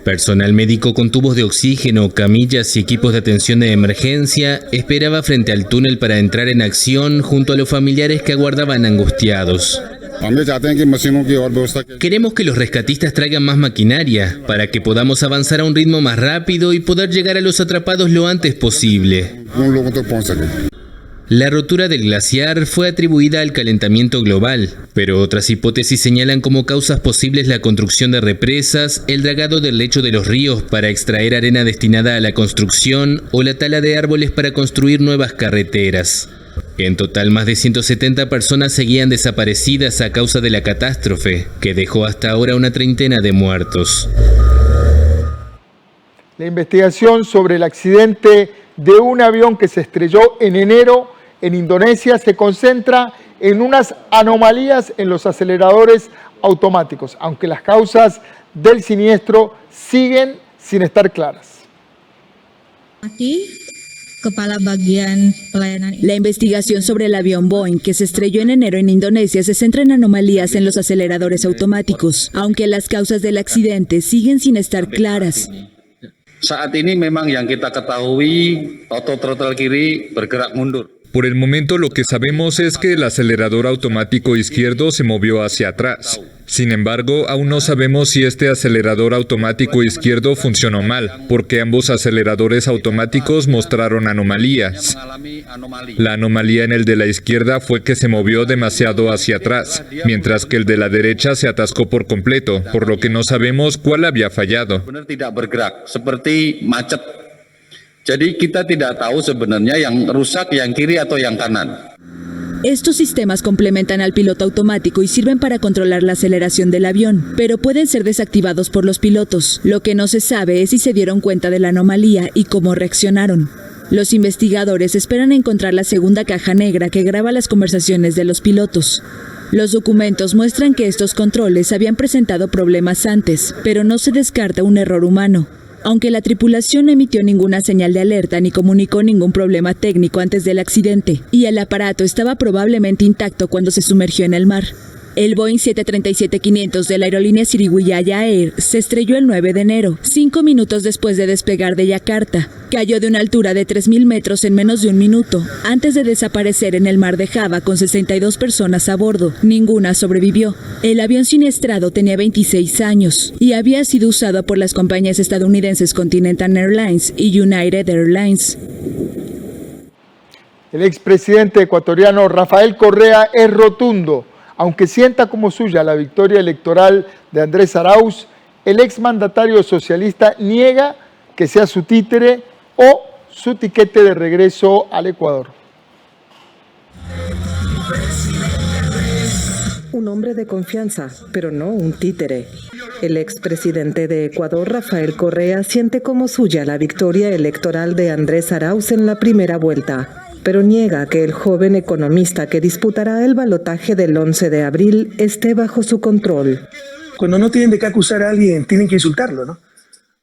Personal médico con tubos de oxígeno, camillas y equipos de atención de emergencia esperaba frente al túnel para entrar en acción junto a los familiares que aguardaban angustiados. Queremos que los rescatistas traigan más maquinaria para que podamos avanzar a un ritmo más rápido y poder llegar a los atrapados lo antes posible. La rotura del glaciar fue atribuida al calentamiento global, pero otras hipótesis señalan como causas posibles la construcción de represas, el dragado del lecho de los ríos para extraer arena destinada a la construcción o la tala de árboles para construir nuevas carreteras. En total, más de 170 personas seguían desaparecidas a causa de la catástrofe, que dejó hasta ahora una treintena de muertos. La investigación sobre el accidente de un avión que se estrelló en enero en Indonesia se concentra en unas anomalías en los aceleradores automáticos, aunque las causas del siniestro siguen sin estar claras. La investigación sobre el avión Boeing que se estrelló en enero en Indonesia se centra en anomalías en los aceleradores automáticos, aunque las causas del accidente siguen sin estar claras. Por el momento lo que sabemos es que el acelerador automático izquierdo se movió hacia atrás. Sin embargo, aún no sabemos si este acelerador automático izquierdo funcionó mal, porque ambos aceleradores automáticos mostraron anomalías. La anomalía en el de la izquierda fue que se movió demasiado hacia atrás, mientras que el de la derecha se atascó por completo, por lo que no sabemos cuál había fallado. Jadi kita tidak tahu sebenarnya yang rusak yang kiri atau yang kanan. Estos sistemas complementan al piloto automático y sirven para controlar la aceleración del avión, pero pueden ser desactivados por los pilotos. Lo que no se sabe es si se dieron cuenta de la anomalía y cómo reaccionaron. Los investigadores esperan encontrar la segunda caja negra que graba las conversaciones de los pilotos. Los documentos muestran que estos controles habían presentado problemas antes, pero no se descarta un error humano. Aunque la tripulación no emitió ninguna señal de alerta ni comunicó ningún problema técnico antes del accidente, y el aparato estaba probablemente intacto cuando se sumergió en el mar. El Boeing 737-500 de la aerolínea Sriwijaya Air se estrelló el 9 de enero, 5 minutos después de despegar de Yakarta. Cayó de una altura de 3.000 metros en menos de un minuto, antes de desaparecer en el mar de Java con 62 personas a bordo. Ninguna sobrevivió. El avión siniestrado tenía 26 años y había sido usado por las compañías estadounidenses Continental Airlines y United Airlines. El expresidente ecuatoriano Rafael Correa es rotundo. Aunque sienta como suya la victoria electoral de Andrés Arauz, el exmandatario socialista niega que sea su títere o su tiquete de regreso al Ecuador. Un hombre de confianza, pero no un títere. El expresidente de Ecuador, Rafael Correa, siente como suya la victoria electoral de Andrés Arauz en la primera vuelta, pero niega que el joven economista que disputará el balotaje del 11 de abril esté bajo su control. Cuando no tienen de qué acusar a alguien, tienen que insultarlo, ¿no?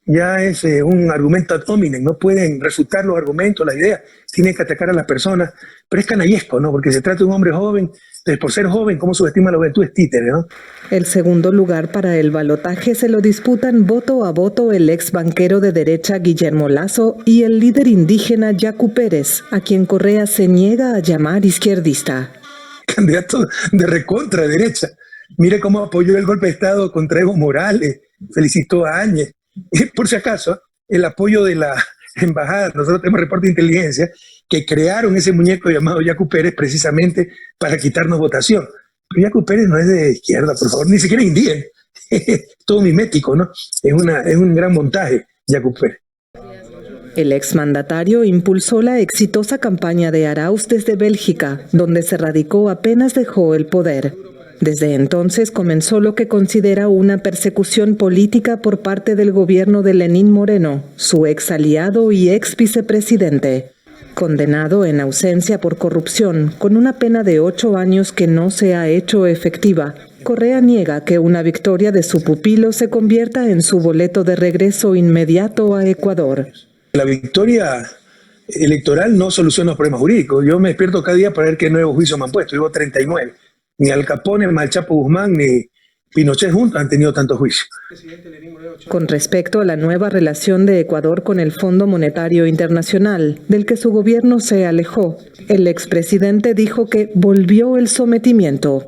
Ya es un argumento ad hominem, no pueden refutar los argumentos, las ideas, tienen que atacar a las personas, pero es canallesco, ¿no? Porque se trata de un hombre joven, entonces por ser joven, ¿cómo subestima la juventud? Es títere, ¿no? El segundo lugar para el balotaje se lo disputan voto a voto el ex banquero de derecha Guillermo Lasso y el líder indígena Yacu Pérez, a quien Correa se niega a llamar izquierdista. Candidato de recontra derecha. Mire cómo apoyó el golpe de Estado contra Evo Morales, felicitó a Áñez. Por si acaso, el apoyo de la embajada, nosotros tenemos reporte de inteligencia, que crearon ese muñeco llamado Yacu Pérez precisamente para quitarnos votación. Pero Yacu Pérez no es de izquierda, por favor, ni siquiera indígena, todo mimético, ¿no? Es un gran montaje, Yacu Pérez. El exmandatario impulsó la exitosa campaña de Arauz desde Bélgica, donde se radicó apenas dejó el poder. Desde entonces comenzó lo que considera una persecución política por parte del gobierno de Lenín Moreno, su ex aliado y ex vicepresidente. Condenado en ausencia por corrupción, con una pena de 8 años que no se ha hecho efectiva, Correa niega que una victoria de su pupilo se convierta en su boleto de regreso inmediato a Ecuador. La victoria electoral no soluciona los problemas jurídicos. Yo me despierto cada día para ver qué nuevos juicios me han puesto. Llevo 39. Ni Al Capone, ni Chapo Guzmán, ni Pinochet juntos han tenido tantos juicios. Con respecto a la nueva relación de Ecuador con el Fondo Monetario Internacional, del que su gobierno se alejó, el expresidente dijo que volvió el sometimiento.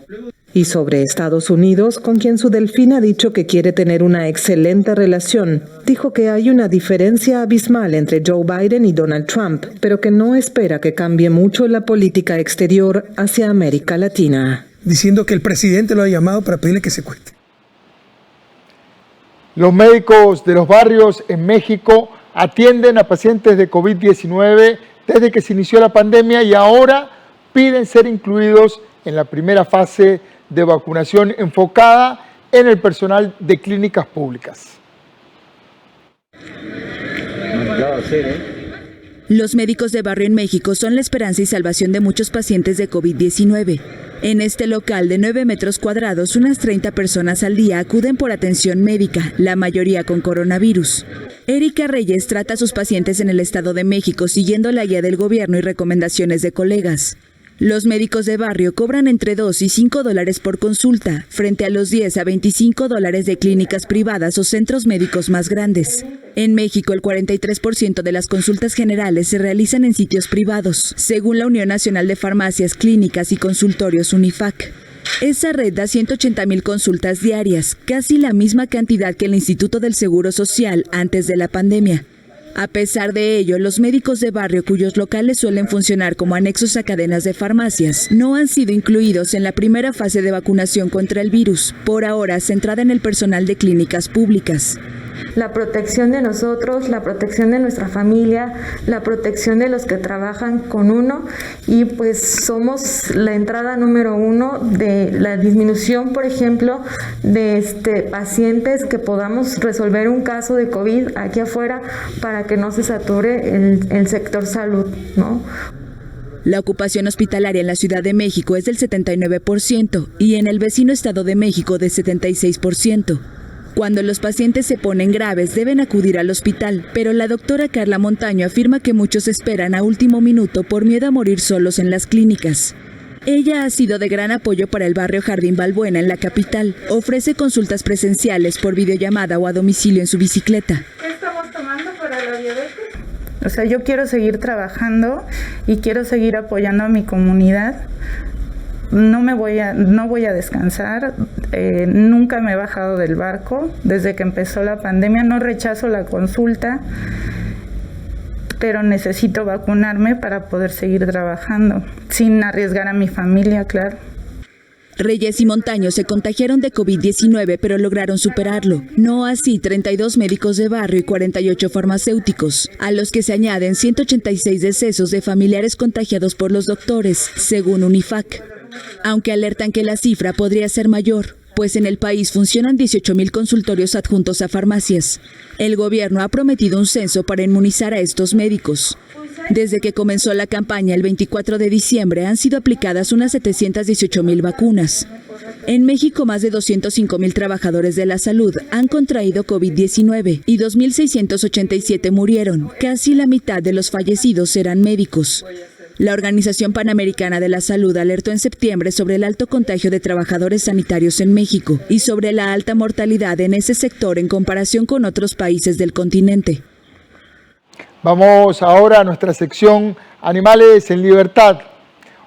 Y sobre Estados Unidos, con quien su delfín ha dicho que quiere tener una excelente relación, dijo que hay una diferencia abismal entre Joe Biden y Donald Trump, pero que no espera que cambie mucho la política exterior hacia América Latina. Diciendo que el presidente lo ha llamado para pedirle que se cueste. Los médicos de los barrios en México atienden a pacientes de COVID-19 desde que se inició la pandemia y ahora piden ser incluidos en la primera fase de vacunación enfocada en el personal de clínicas públicas. Los médicos de barrio en México son la esperanza y salvación de muchos pacientes de COVID-19. En este local de 9 metros cuadrados, unas 30 personas al día acuden por atención médica, la mayoría con coronavirus. Erika Reyes trata a sus pacientes en el Estado de México siguiendo la guía del gobierno y recomendaciones de colegas. Los médicos de barrio cobran entre $2 y $5 por consulta, frente a los $10 a $25 de clínicas privadas o centros médicos más grandes. En México, el 43% de las consultas generales se realizan en sitios privados, según la Unión Nacional de Farmacias, Clínicas y Consultorios UNIFAC. Esa red da 180,000 consultas diarias, casi la misma cantidad que el Instituto del Seguro Social antes de la pandemia. A pesar de ello, los médicos de barrio cuyos locales suelen funcionar como anexos a cadenas de farmacias no han sido incluidos en la primera fase de vacunación contra el virus, por ahora centrada en el personal de clínicas públicas. La protección de nosotros, la protección de nuestra familia, la protección de los que trabajan con uno y pues somos la entrada número 1 de la disminución, por ejemplo, de pacientes que podamos resolver un caso de COVID aquí afuera para que no se sature el sector salud, ¿no? La ocupación hospitalaria en la Ciudad de México es del 79% y en el vecino Estado de México de 76%. Cuando los pacientes se ponen graves deben acudir al hospital, pero la doctora Carla Montaño afirma que muchos esperan a último minuto por miedo a morir solos en las clínicas. Ella ha sido de gran apoyo para el barrio Jardín Balbuena en la capital. Ofrece consultas presenciales por videollamada o a domicilio en su bicicleta. ¿Qué estamos tomando para la diabetes? O sea, yo quiero seguir trabajando y quiero seguir apoyando a mi comunidad. No voy a descansar, nunca me he bajado del barco desde que empezó la pandemia, no rechazo la consulta, pero necesito vacunarme para poder seguir trabajando, sin arriesgar a mi familia, claro. Reyes y Montaño se contagiaron de COVID-19, pero lograron superarlo. No así 32 médicos de barrio y 48 farmacéuticos, a los que se añaden 186 decesos de familiares contagiados por los doctores, según Unifac. Aunque alertan que la cifra podría ser mayor, pues en el país funcionan 18.000 consultorios adjuntos a farmacias. El gobierno ha prometido un censo para inmunizar a estos médicos. Desde que comenzó la campaña el 24 de diciembre han sido aplicadas unas 718.000 vacunas. En México, más de 205.000 trabajadores de la salud han contraído COVID-19 y 2.687 murieron. Casi la mitad de los fallecidos eran médicos. La Organización Panamericana de la Salud alertó en septiembre sobre el alto contagio de trabajadores sanitarios en México y sobre la alta mortalidad en ese sector en comparación con otros países del continente. Vamos ahora a nuestra sección Animales en Libertad.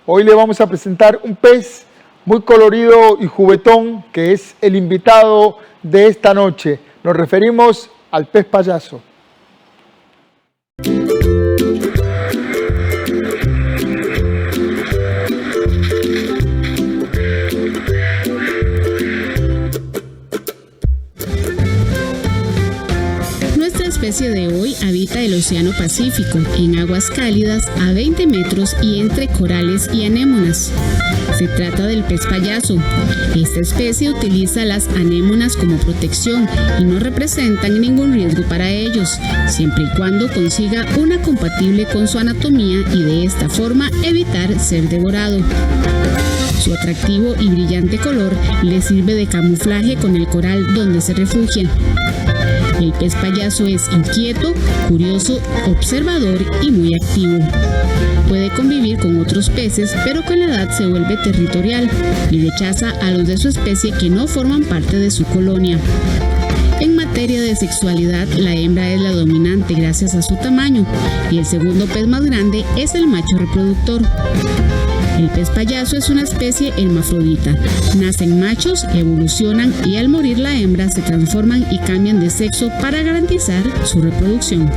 Hoy le vamos a presentar un pez muy colorido y juguetón que es el invitado de esta noche. Nos referimos al pez payaso. La especie de hoy habita el Océano Pacífico, en aguas cálidas a 20 metros y entre corales y anémonas. Se trata del pez payaso. Esta especie utiliza las anémonas como protección y no representan ningún riesgo para ellos, siempre y cuando consiga una compatible con su anatomía y de esta forma evitar ser devorado. Su atractivo y brillante color le sirve de camuflaje con el coral donde se refugia. El pez payaso es inquieto, curioso, observador y muy activo. Puede convivir con otros peces, pero con la edad se vuelve territorial y rechaza a los de su especie que no forman parte de su colonia. En materia de sexualidad, la hembra es la dominante gracias a su tamaño y el segundo pez más grande es el macho reproductor. El pez payaso es una especie hermafrodita. Nacen machos, evolucionan y al morir la hembra se transforman y cambian de sexo para garantizar su reproducción.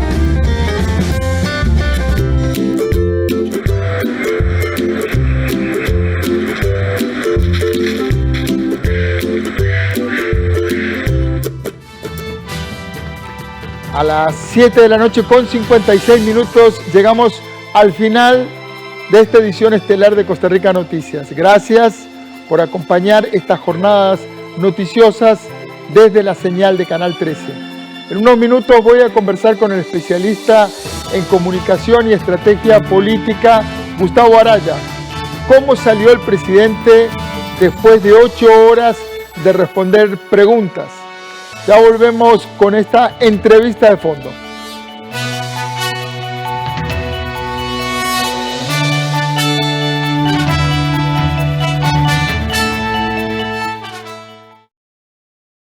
A las 7 de la noche con 56 minutos llegamos al final de esta edición estelar de Costa Rica Noticias. Gracias por acompañar estas jornadas noticiosas desde la señal de Canal 13. En unos minutos voy a conversar con el especialista en comunicación y estrategia política, Gustavo Araya. ¿Cómo salió el presidente después de 8 horas de responder preguntas? Ya volvemos con esta entrevista de fondo.